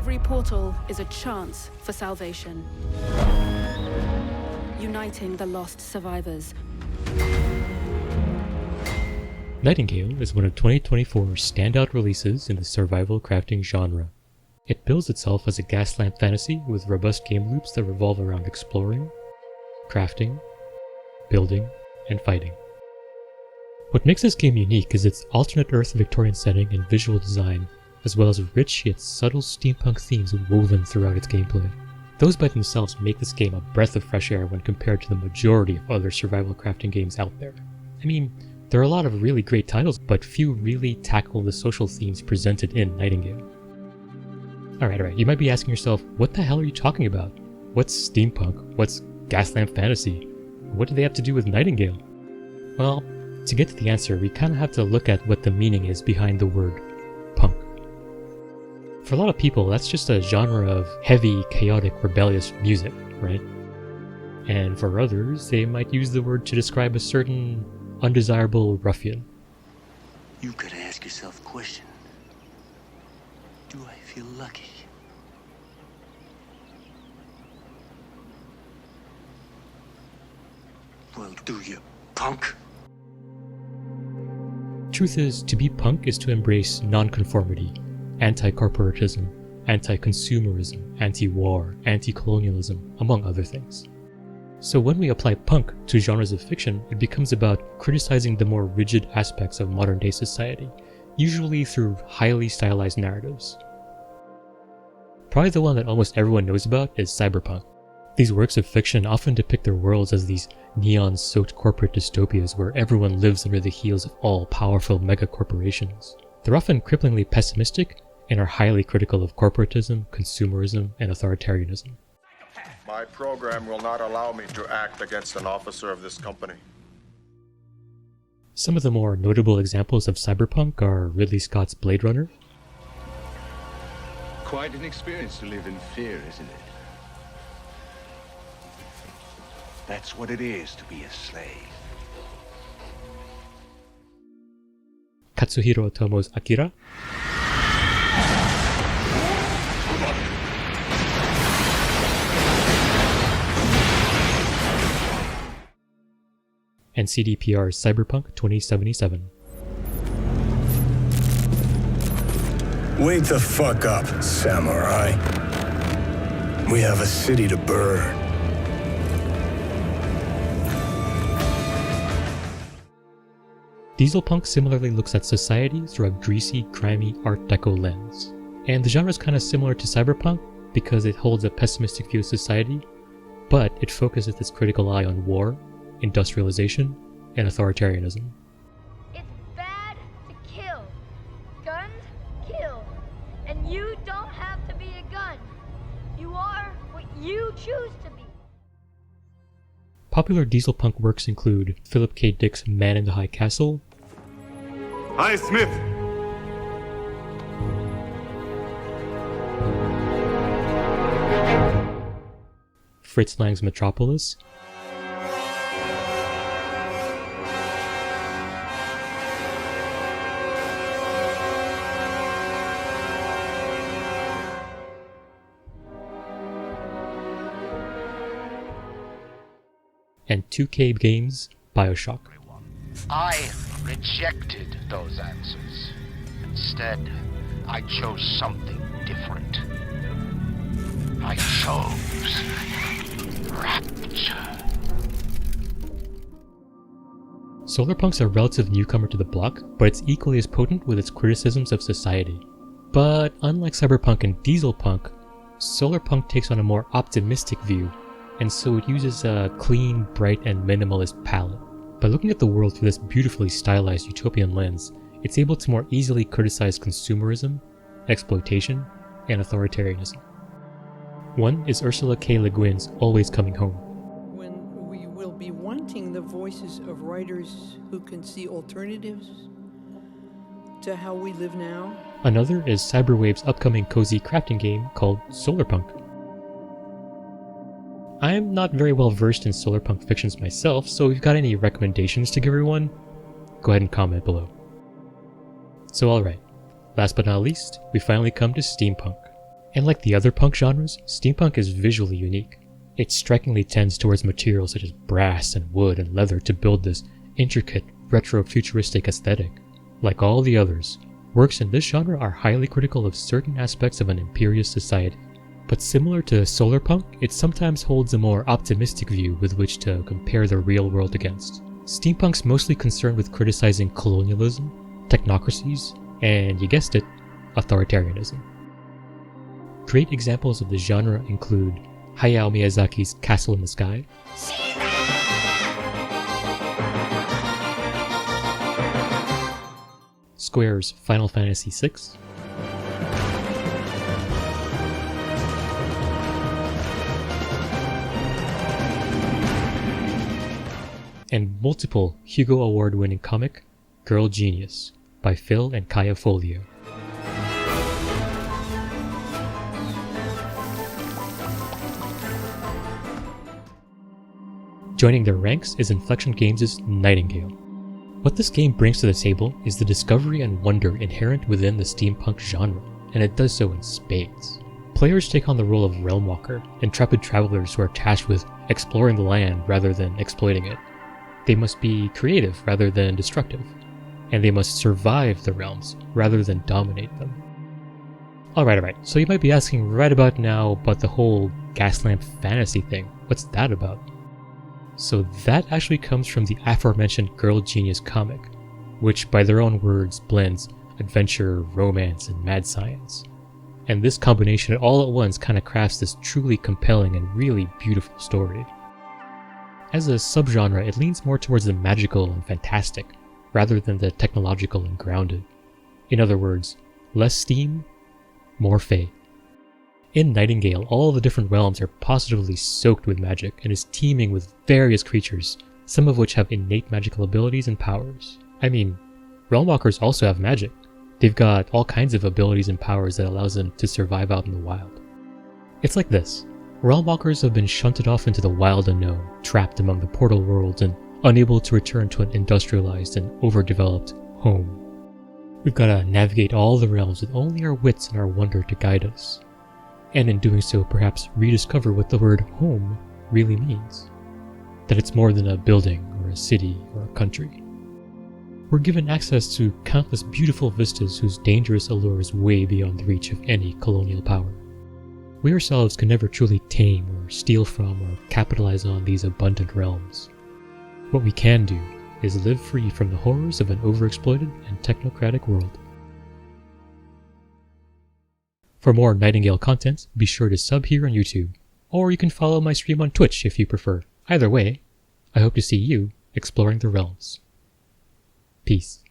Every portal is a chance for salvation, uniting the lost survivors. Nightingale is one of 2024's standout releases in the survival crafting genre. It bills itself as a gaslamp fantasy with robust game loops that revolve around exploring, crafting, building, and fighting. What makes this game unique is its alternate Earth Victorian setting and visual design, as well as rich yet subtle steampunk themes woven throughout its gameplay. Those by themselves make this game a breath of fresh air when compared to the majority of other survival crafting games out there. I mean, there are a lot of really great titles, but few really tackle the social themes presented in Nightingale. Alright, you might be asking yourself, what the hell are you talking about? What's steampunk? What's gaslamp fantasy? What do they have to do with Nightingale? Well, to get to the answer, we kind of have to look at what the meaning is behind the word punk. For a lot of people, that's just a genre of heavy, chaotic, rebellious music, right? And for others, they might use the word to describe a certain undesirable ruffian. You gotta ask yourself a question. Do I feel lucky? Well, do you, punk? Truth is, to be punk is to embrace nonconformity, anti-corporatism, anti-consumerism, anti-war, anti-colonialism, among other things. So when we apply punk to genres of fiction, it becomes about criticizing the more rigid aspects of modern-day society, usually through highly stylized narratives. Probably the one that almost everyone knows about is cyberpunk. These works of fiction often depict their worlds as these neon-soaked corporate dystopias where everyone lives under the heels of all powerful mega-corporations. They're often cripplingly pessimistic and are highly critical of corporatism, consumerism, and authoritarianism. My program will not allow me to act against an officer of this company. Some of the more notable examples of cyberpunk are Ridley Scott's Blade Runner, Quite an experience to live in fear, isn't it? That's what it is to be a slave. Katsuhiro Otomo's Akira, and CDPR's Cyberpunk 2077. Wake the fuck up, samurai. We have a city to burn. Dieselpunk similarly looks at society through a greasy, grimy Art Deco lens. And the genre is kind of similar to Cyberpunk because it holds a pessimistic view of society, but it focuses its critical eye on war, industrialization, and authoritarianism. It's bad to kill. Guns kill. And you don't have to be a gun. You are what you choose to be. Popular dieselpunk works include Philip K. Dick's Man in the High Castle, Hi, Smith! Fritz Lang's Metropolis, and 2K Games' Bioshock. I rejected those answers. Instead, I chose something different. I chose rapture. Solarpunk's a relative newcomer to the block, but it's equally as potent with its criticisms of society. But unlike Cyberpunk and Dieselpunk, Solarpunk takes on a more optimistic view, and so it uses a clean, bright, and minimalist palette. By looking at the world through this beautifully stylized utopian lens, it's able to more easily criticize consumerism, exploitation, and authoritarianism. One is Ursula K. Le Guin's Always Coming Home. When we will be wanting the voices of writers who can see alternatives to how we live now. Another is Cyberwave's upcoming cozy crafting game called Solarpunk. I'm not very well versed in solarpunk fictions myself, so if you've got any recommendations to give everyone, go ahead and comment below. So alright, last but not least, we finally come to steampunk. And like the other punk genres, steampunk is visually unique. It strikingly tends towards materials such as brass and wood and leather to build this intricate, retro-futuristic aesthetic. Like all the others, works in this genre are highly critical of certain aspects of an imperious society. But similar to solarpunk, it sometimes holds a more optimistic view with which to compare the real world against. Steampunk's mostly concerned with criticizing colonialism, technocracies, and you guessed it, authoritarianism. Great examples of the genre include Hayao Miyazaki's Castle in the Sky, Square's Final Fantasy VI, and multiple Hugo Award-winning comic Girl Genius by Phil and Kaya Folio. Joining their ranks is Inflection Games' Nightingale. What this game brings to the table is the discovery and wonder inherent within the steampunk genre, and it does so in spades. Players take on the role of Realmwalker, intrepid travelers who are tasked with exploring the land rather than exploiting it. They must be creative rather than destructive, and they must survive the realms rather than dominate them. Alright, so you might be asking right about now about the whole Gaslamp fantasy thing. What's that about? So that actually comes from the aforementioned Girl Genius comic, which by their own words blends adventure, romance, and mad science. And this combination all at once kind of crafts this truly compelling and really beautiful story. As a subgenre, it leans more towards the magical and fantastic, rather than the technological and grounded. In other words, less steam, more fae. In Nightingale, all the different realms are positively soaked with magic and is teeming with various creatures, some of which have innate magical abilities and powers. I mean, Realmwalkers also have magic. They've got all kinds of abilities and powers that allows them to survive out in the wild. It's like this. Realmwalkers have been shunted off into the wild unknown, trapped among the portal worlds and unable to return to an industrialized and overdeveloped home. We've got to navigate all the realms with only our wits and our wonder to guide us. And in doing so, perhaps rediscover what the word home really means. That it's more than a building or a city or a country. We're given access to countless beautiful vistas whose dangerous allure is way beyond the reach of any colonial power. We ourselves can never truly tame or steal from or capitalize on these abundant realms. What we can do is live free from the horrors of an overexploited and technocratic world. For more Nightingale content, be sure to sub here on YouTube, or you can follow my stream on Twitch if you prefer. Either way, I hope to see you exploring the realms. Peace.